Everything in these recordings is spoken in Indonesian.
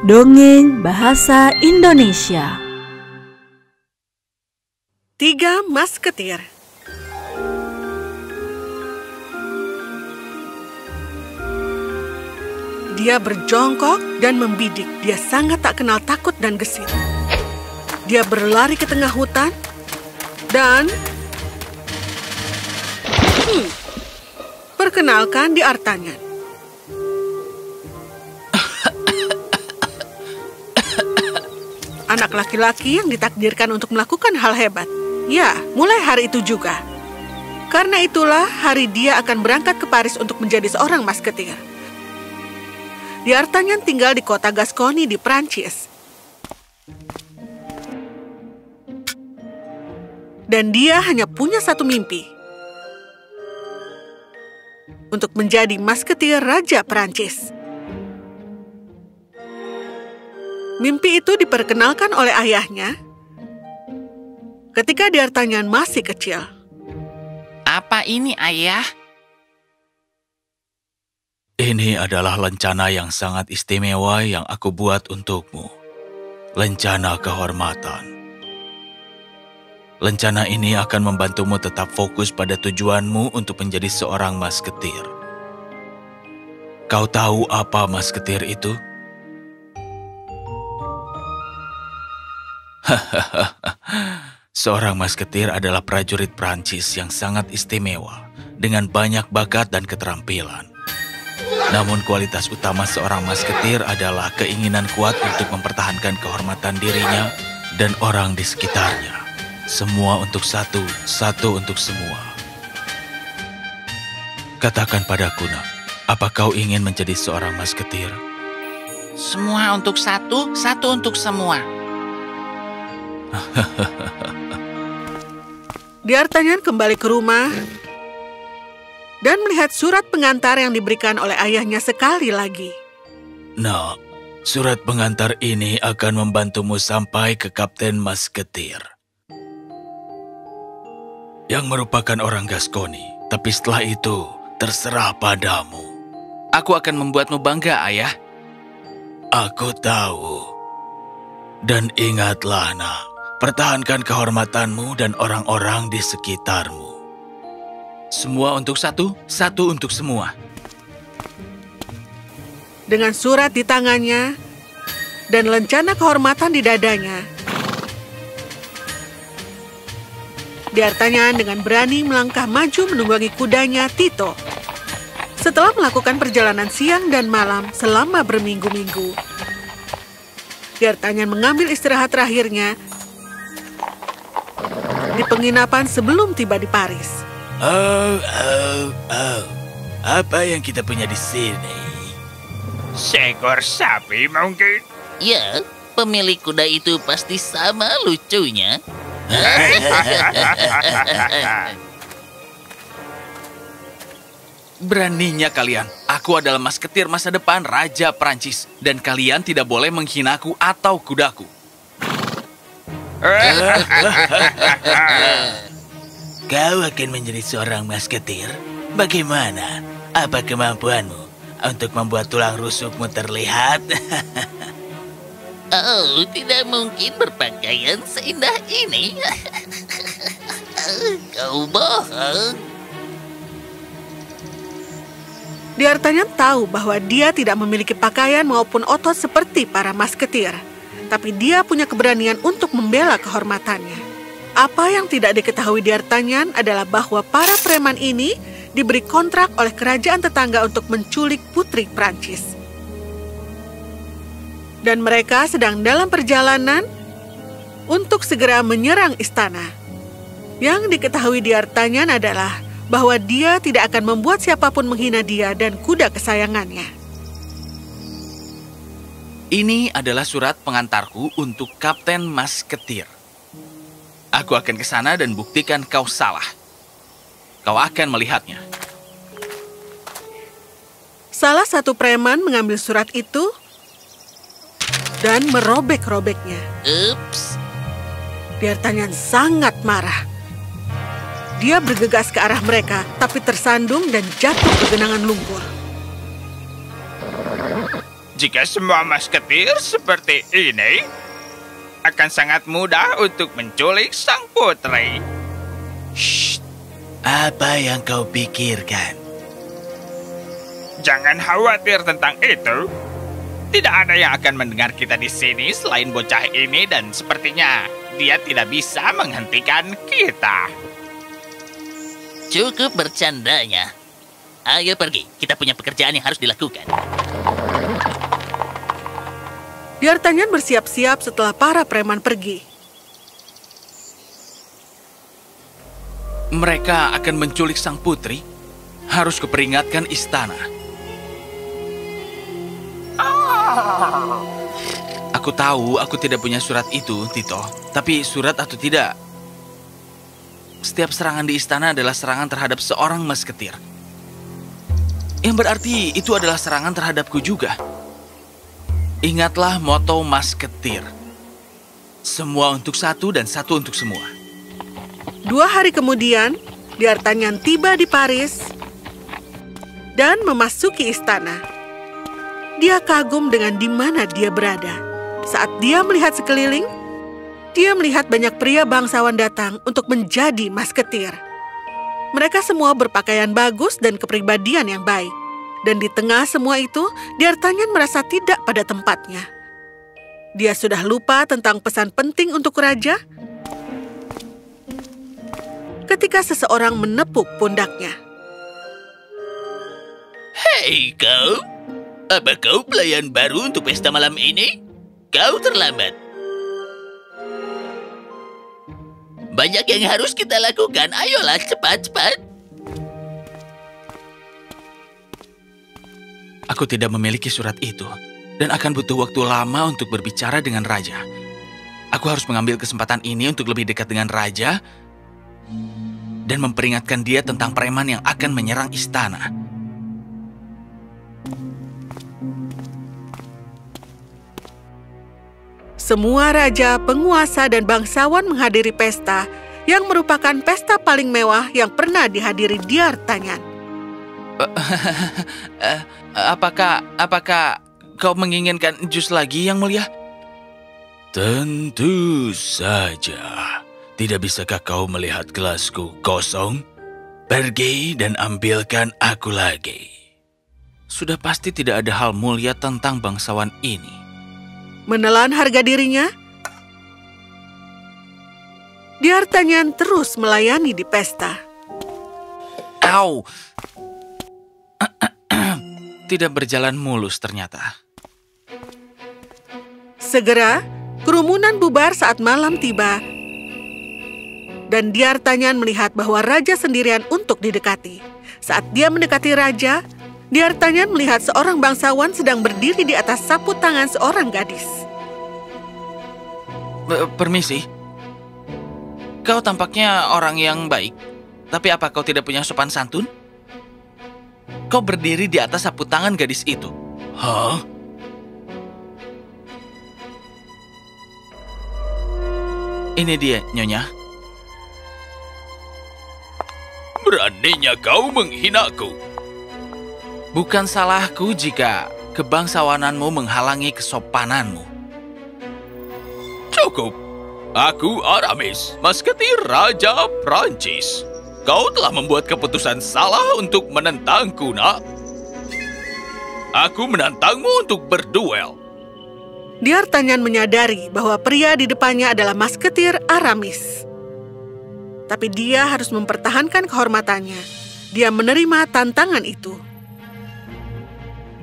Dongeng Bahasa Indonesia. 3 Masketir. Dia berjongkok dan membidik. Dia sangat tak kenal takut dan gesit. Dia berlari ke tengah hutan dan... Perkenalkan D'Artagnan. Anak laki-laki yang ditakdirkan untuk melakukan hal hebat. Ya, mulai hari itu juga. Karena itulah hari dia akan berangkat ke Paris untuk menjadi seorang masketir. D'Artagnan tinggal di kota Gascony di Prancis. Dan dia hanya punya satu mimpi. Untuk menjadi masketir Raja Prancis. Mimpi itu diperkenalkan oleh ayahnya ketika D'Artagnan masih kecil. Apa ini, Ayah? Ini adalah lencana yang sangat istimewa yang aku buat untukmu. Lencana kehormatan. Lencana ini akan membantumu tetap fokus pada tujuanmu untuk menjadi seorang masketir. Kau tahu apa masketir itu? Seorang masketir adalah prajurit Prancis yang sangat istimewa, dengan banyak bakat dan keterampilan. Namun kualitas utama seorang masketir adalah keinginan kuat untuk mempertahankan kehormatan dirinya dan orang di sekitarnya. Semua untuk satu, satu untuk semua. Katakan padaku, nak, apa kau ingin menjadi seorang masketir? Semua untuk satu, satu untuk semua. D'Artagnan kembali ke rumah dan melihat surat pengantar yang diberikan oleh ayahnya sekali lagi. Nak, surat pengantar ini akan membantumu sampai ke Kapten Masketir. Yang merupakan orang Gascony, tapi setelah itu terserah padamu. Aku akan membuatmu bangga, Ayah. Aku tahu. Dan ingatlah, nak, pertahankan kehormatanmu dan orang-orang di sekitarmu. Semua untuk satu, satu untuk semua. Dengan surat di tangannya dan lencana kehormatan di dadanya, D'Artagnan dengan berani melangkah maju menunggangi kudanya Tito. Setelah melakukan perjalanan siang dan malam selama berminggu-minggu, D'Artagnan mengambil istirahat terakhirnya di penginapan sebelum tiba di Paris. Oh. Apa yang kita punya di sini? Seekor sapi mungkin? Ya, pemilik kuda itu pasti sama lucunya. Beraninya kalian. Aku adalah masketir masa depan Raja Prancis. Dan kalian tidak boleh menghinaku atau kudaku. Kau akan menjadi seorang masketir? Bagaimana? Apa kemampuanmu untuk membuat tulang rusukmu terlihat? Oh, tidak mungkin berpakaian seindah ini. Kau bohong. D'Artagnan tahu bahwa dia tidak memiliki pakaian maupun otot seperti para masketir. Tapi dia punya keberanian untuk membela kehormatannya. Apa yang tidak diketahui D'Artagnan adalah bahwa para preman ini diberi kontrak oleh kerajaan tetangga untuk menculik putri Prancis. Dan mereka sedang dalam perjalanan untuk segera menyerang istana. Yang diketahui D'Artagnan adalah bahwa dia tidak akan membuat siapapun menghina dia dan kuda kesayangannya. Ini adalah surat pengantarku untuk Kapten Masketir. Aku akan ke sana dan buktikan kau salah. Kau akan melihatnya. Salah satu preman mengambil surat itu dan merobek-robeknya. Ups. D'Artagnan sangat marah. Dia bergegas ke arah mereka, tapi tersandung dan jatuh ke genangan lumpur. Jika semua masketir seperti ini, akan sangat mudah untuk menculik sang putri. Shh, apa yang kau pikirkan? Jangan khawatir tentang itu. Tidak ada yang akan mendengar kita di sini selain bocah ini dan sepertinya dia tidak bisa menghentikan kita. Cukup bercandanya. Ayo pergi, kita punya pekerjaan yang harus dilakukan. D'Artagnan bersiap-siap setelah para preman pergi. Mereka akan menculik sang putri. Harus kuperingatkan istana. Aku tahu aku tidak punya surat itu, Tito. Tapi surat atau tidak, setiap serangan di istana adalah serangan terhadap seorang masketir. Yang berarti itu adalah serangan terhadapku juga. Ingatlah moto masketir. Semua untuk satu dan satu untuk semua. 2 hari kemudian, D'Artagnan tiba di Paris dan memasuki istana. Dia kagum dengan di mana dia berada. Saat dia melihat sekeliling, dia melihat banyak pria bangsawan datang untuk menjadi masketir. Mereka semua berpakaian bagus dan kepribadian yang baik. Dan di tengah semua itu, D'Artagnan merasa tidak pada tempatnya. Dia sudah lupa tentang pesan penting untuk raja ketika seseorang menepuk pundaknya. Hei kau, apa kau pelayan baru untuk pesta malam ini? Kau terlambat. Banyak yang harus kita lakukan. Ayolah, cepat-cepat. Aku tidak memiliki surat itu, dan akan butuh waktu lama untuk berbicara dengan raja. Aku harus mengambil kesempatan ini untuk lebih dekat dengan raja dan memperingatkan dia tentang preman yang akan menyerang istana. Semua raja, penguasa, dan bangsawan menghadiri pesta yang merupakan pesta paling mewah yang pernah dihadiri D'Artagnan. Apakah kau menginginkan jus lagi, Yang Mulia? Tentu saja. Tidak bisakah kau melihat gelasku kosong? Pergi dan ambilkan aku lagi. Sudah pasti tidak ada hal mulia tentang bangsawan ini. Menelan harga dirinya, D'Artagnan terus melayani di pesta. Au! Tidak berjalan mulus ternyata. Segera, kerumunan bubar saat malam tiba, dan D'Artagnan melihat bahwa raja sendirian untuk didekati. Saat dia mendekati raja, D'Artagnan melihat seorang bangsawan sedang berdiri di atas sapu tangan seorang gadis. Permisi. Kau tampaknya orang yang baik. Tapi apa kau tidak punya sopan santun? Kau berdiri di atas sapu tangan gadis itu. Hah? Ini dia, Nyonya. Beraninya kau menghinaku. Bukan salahku jika kebangsawananmu menghalangi kesopananmu. Cukup. Aku Aramis, masketir Raja Prancis. Kau telah membuat keputusan salah untuk menentangku, nak. Aku menantangmu untuk berduel. D'Artagnan menyadari bahwa pria di depannya adalah masketir Aramis. Tapi dia harus mempertahankan kehormatannya. Dia menerima tantangan itu.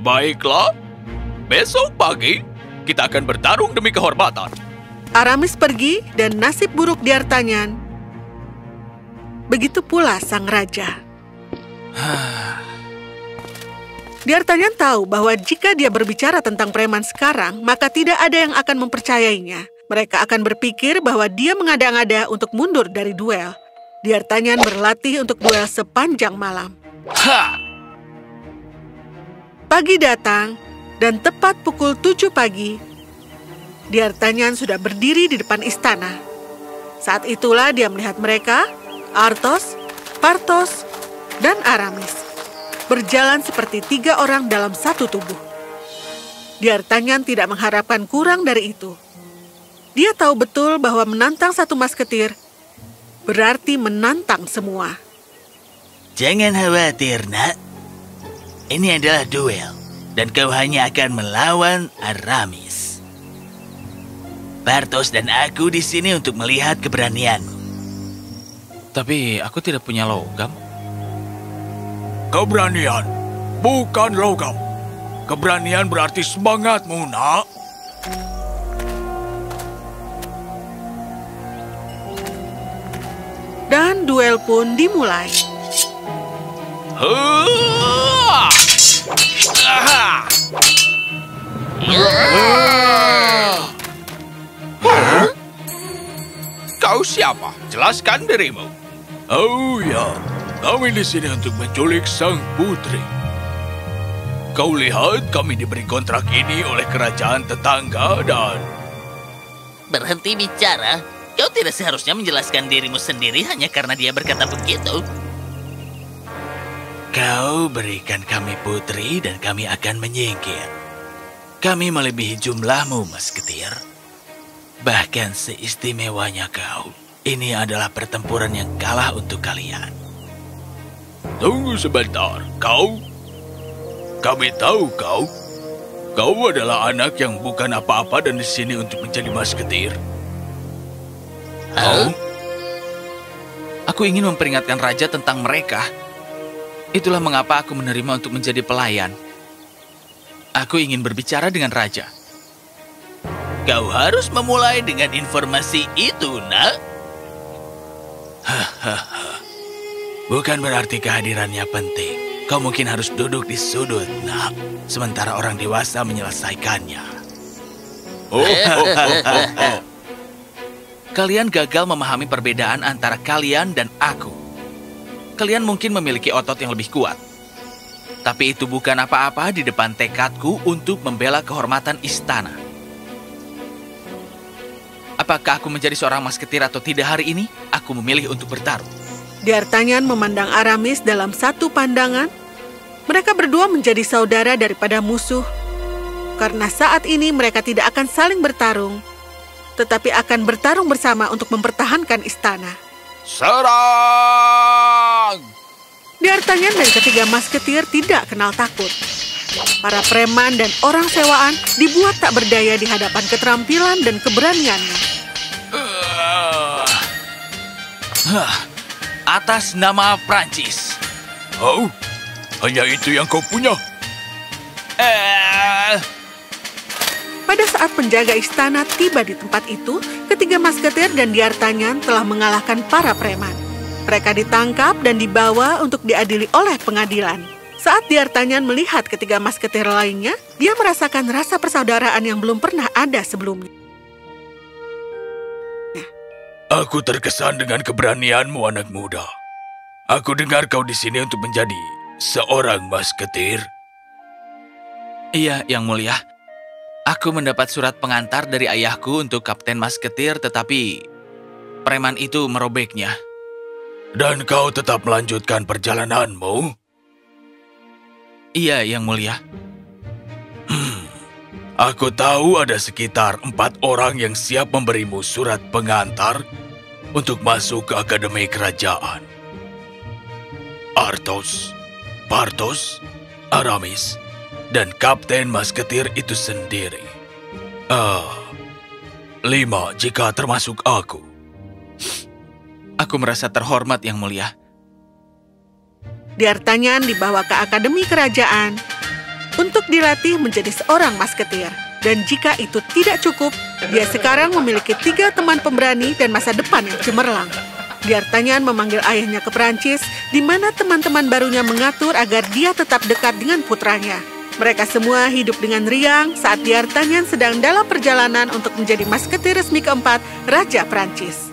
Baiklah, besok pagi kita akan bertarung demi kehormatan. Aramis pergi dan nasib buruk D'Artagnan. Begitu pula sang raja. D'Artagnan tahu bahwa jika dia berbicara tentang preman sekarang, maka tidak ada yang akan mempercayainya. Mereka akan berpikir bahwa dia mengada-ngada untuk mundur dari duel. D'Artagnan berlatih untuk duel sepanjang malam. Pagi datang, dan tepat pukul 7 pagi, D'Artagnan sudah berdiri di depan istana. Saat itulah dia melihat mereka, Athos, Porthos, dan Aramis, berjalan seperti 3 orang dalam satu tubuh. D'Artagnan tidak mengharapkan kurang dari itu. Dia tahu betul bahwa menantang satu masketir berarti menantang semua. Jangan khawatir, nak. Ini adalah duel, dan kau hanya akan melawan Aramis. Porthos dan aku di sini untuk melihat keberanianmu. Tapi aku tidak punya logam. Keberanian, bukan logam. Keberanian berarti semangatmu, nak. Dan duel pun dimulai. Kau siapa? Jelaskan dirimu. Oh ya, kami di sini untuk menculik sang putri. Kau lihat kami diberi kontrak ini oleh kerajaan tetangga dan... Berhenti bicara. Kau tidak seharusnya menjelaskan dirimu sendiri hanya karena dia berkata begitu. Kau berikan kami putri dan kami akan menyingkir. Kami melebihi jumlahmu, Masketir. Bahkan seistimewanya kau, ini adalah pertempuran yang kalah untuk kalian. Tunggu sebentar, kau... Kami tahu kau. Kau adalah anak yang bukan apa-apa dan di sini untuk menjadi masketir. Oh? Aku ingin memperingatkan raja tentang mereka. Itulah mengapa aku menerima untuk menjadi pelayan. Aku ingin berbicara dengan raja. Kau harus memulai dengan informasi itu, nak. Bukan berarti kehadirannya penting. Kau mungkin harus duduk di sudut, nak. Sementara orang dewasa menyelesaikannya. Kalian gagal memahami perbedaan antara kalian dan aku. Kalian mungkin memiliki otot yang lebih kuat. Tapi itu bukan apa-apa di depan tekadku untuk membela kehormatan istana. Apakah aku menjadi seorang masketir atau tidak hari ini? Aku memilih untuk bertarung. D'Artagnan memandang Aramis dalam satu pandangan. Mereka berdua menjadi saudara daripada musuh. Karena saat ini mereka tidak akan saling bertarung, tetapi akan bertarung bersama untuk mempertahankan istana. Serang! D'Artagnan dan ketiga masketir tidak kenal takut. Para preman dan orang sewaan dibuat tak berdaya di hadapan keterampilan dan keberaniannya. Atas nama Prancis. Oh, hanya itu yang kau punya? Pada saat penjaga istana tiba di tempat itu, ketiga masketir dan D'Artagnan telah mengalahkan para preman. Mereka ditangkap dan dibawa untuk diadili oleh pengadilan. Saat D'Artagnan melihat ketiga masketir lainnya, dia merasakan rasa persaudaraan yang belum pernah ada sebelumnya. Aku terkesan dengan keberanianmu, anak muda. Aku dengar kau di sini untuk menjadi seorang masketir. Iya, Yang Mulia. Aku mendapat surat pengantar dari ayahku untuk Kapten Masketir, tetapi preman itu merobeknya. Dan kau tetap melanjutkan perjalananmu? Iya, Yang Mulia. Aku tahu ada sekitar 4 orang yang siap memberimu surat pengantar untuk masuk ke Akademi Kerajaan. Athos, Porthos, Aramis, dan Kapten Masketir itu sendiri. 5 jika termasuk aku. Aku merasa terhormat, Yang Mulia. D'Artagnan dibawa ke Akademi Kerajaan untuk dilatih menjadi seorang masketir. Dan jika itu tidak cukup, dia sekarang memiliki 3 teman pemberani dan masa depan yang cemerlang. D'Artagnan memanggil ayahnya ke Prancis, di mana teman-teman barunya mengatur agar dia tetap dekat dengan putranya. Mereka semua hidup dengan riang saat D'Artagnan sedang dalam perjalanan untuk menjadi masketir resmi keempat Raja Prancis.